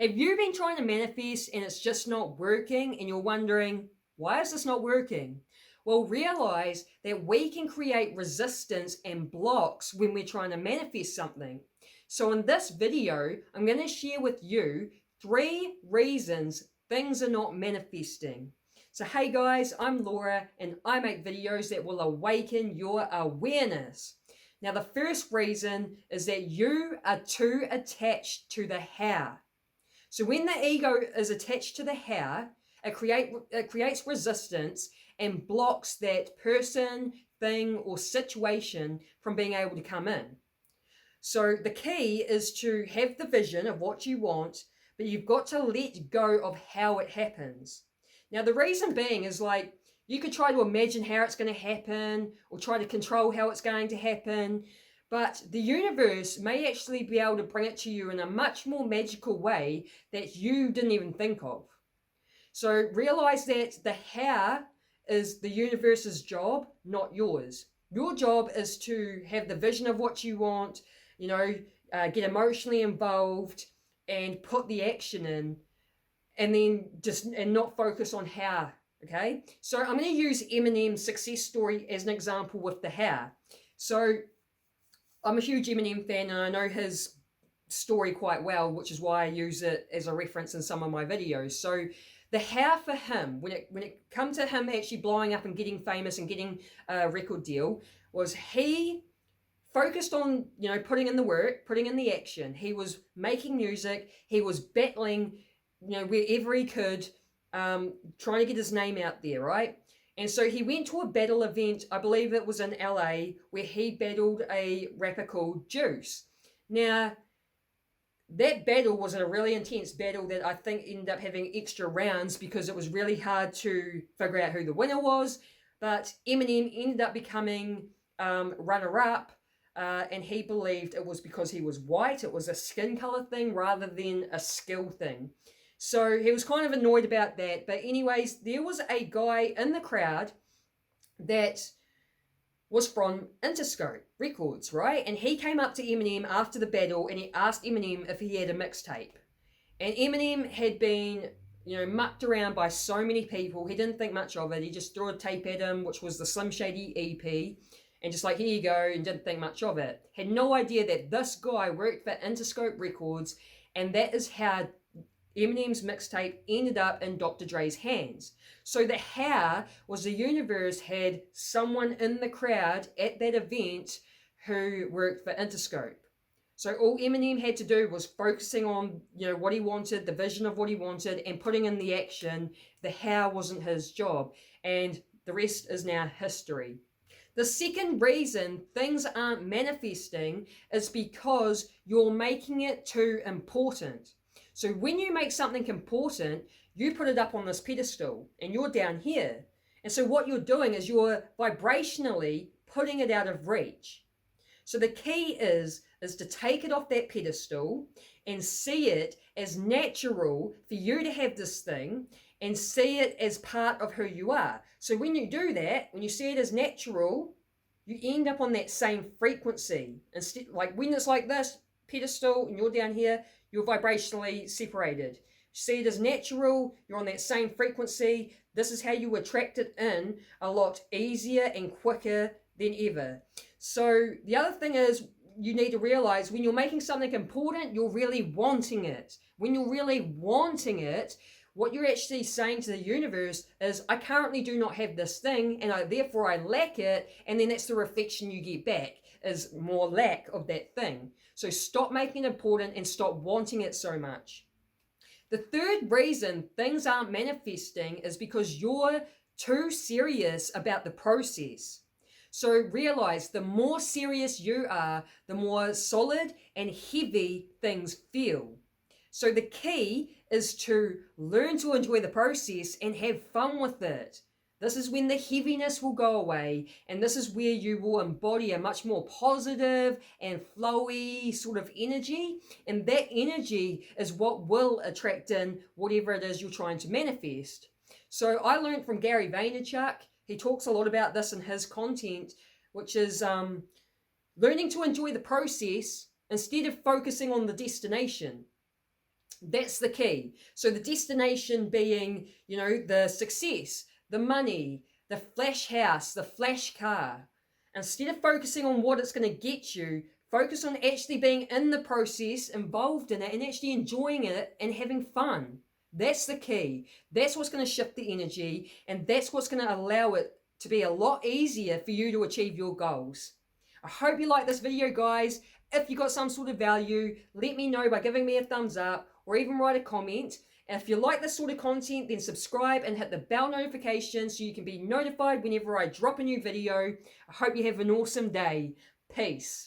Have you been trying to manifest and it's just not working and you're wondering, why is this not working? Well, realize that we can create resistance and blocks when we're trying to manifest something. So in this video, I'm going to share with you 3 reasons things are not manifesting. So hey guys, I'm Laura and I make videos that will awaken your awareness. Now the first reason is that you are too attached to the how. So when the ego is attached to the how, it creates resistance and blocks that person, thing, or situation from being able to come in. So the key is to have the vision of what you want, but you've got to let go of how it happens. Now the reason being is like, you could try to imagine how it's going to happen or try to control how it's going to happen. But the universe may actually be able to bring it to you in a much more magical way that you didn't even think of. So realize that the how is the universe's job, not yours. Your job is to have the vision of what you want, get emotionally involved and put the action in, and then and not focus on how. Okay, so I'm going to use Eminem's success story as an example with the how. So I'm a huge Eminem fan and I know his story quite well, which is why I use it as a reference in some of my videos. So the how for him, when it come to him actually blowing up and getting famous and getting a record deal, was he focused on, putting in the work, putting in the action. He was making music, he was battling, wherever he could, trying to get his name out there, right? And so he went to a battle event, I believe it was in LA, where he battled a rapper called Juice. Now, that battle was a really intense battle that I think ended up having extra rounds because it was really hard to figure out who the winner was. But Eminem ended up becoming runner-up, and he believed it was because he was white. It was a skin color thing rather than a skill thing. So he was kind of annoyed about that. But anyways, there was a guy in the crowd that was from Interscope Records, right? And he came up to Eminem after the battle and he asked Eminem if he had a mixtape. And Eminem had been, mucked around by so many people. He didn't think much of it. He just threw a tape at him, which was the Slim Shady EP. And just like, here you go, and didn't think much of it. Had no idea that this guy worked for Interscope Records, and that is how Eminem's mixtape ended up in Dr. Dre's hands. So the how was the universe had someone in the crowd at that event who worked for Interscope. So all Eminem had to do was focusing on, what he wanted, the vision of what he wanted, and putting in the action. The how wasn't his job. And the rest is now history. The second reason things aren't manifesting is because you're making it too important. So when you make something important, you put it up on this pedestal and you're down here. And so what you're doing is you're vibrationally putting it out of reach. So the key is to take it off that pedestal and see it as natural for you to have this thing and see it as part of who you are. So when you do that, when you see it as natural, you end up on that same frequency. Instead, like when it's like this pedestal and you're down here, you're vibrationally separated. See it as natural, you're on that same frequency. This is how you attract it in a lot easier and quicker than ever. So the other thing is, you need to realize when you're making something important, you're really wanting it. When you're really wanting it, what you're actually saying to the universe is, I currently do not have this thing, and therefore I lack it, and then that's the reflection you get back, is more lack of that thing. So stop making it important and stop wanting it so much. The third reason things aren't manifesting is because you're too serious about the process. So realize the more serious you are, the more solid and heavy things feel. So the key is to learn to enjoy the process and have fun with it. This is when the heaviness will go away, and this is where you will embody a much more positive and flowy sort of energy, and that energy is what will attract in whatever it is you're trying to manifest. So I learned from Gary Vaynerchuk. He talks a lot about this in his content, which is learning to enjoy the process instead of focusing on the destination. That's the key. So the destination being, the success, the money, the flash house, the flash car. Instead of focusing on what it's going to get you, focus on actually being in the process, involved in it, and actually enjoying it and having fun. That's the key. That's what's going to shift the energy, and that's what's going to allow it to be a lot easier for you to achieve your goals. I hope you like this video, guys. If you got some sort of value, let me know by giving me a thumbs up or even write a comment. And if you like this sort of content, then subscribe and hit the bell notification so you can be notified whenever I drop a new video. I hope you have an awesome day. Peace.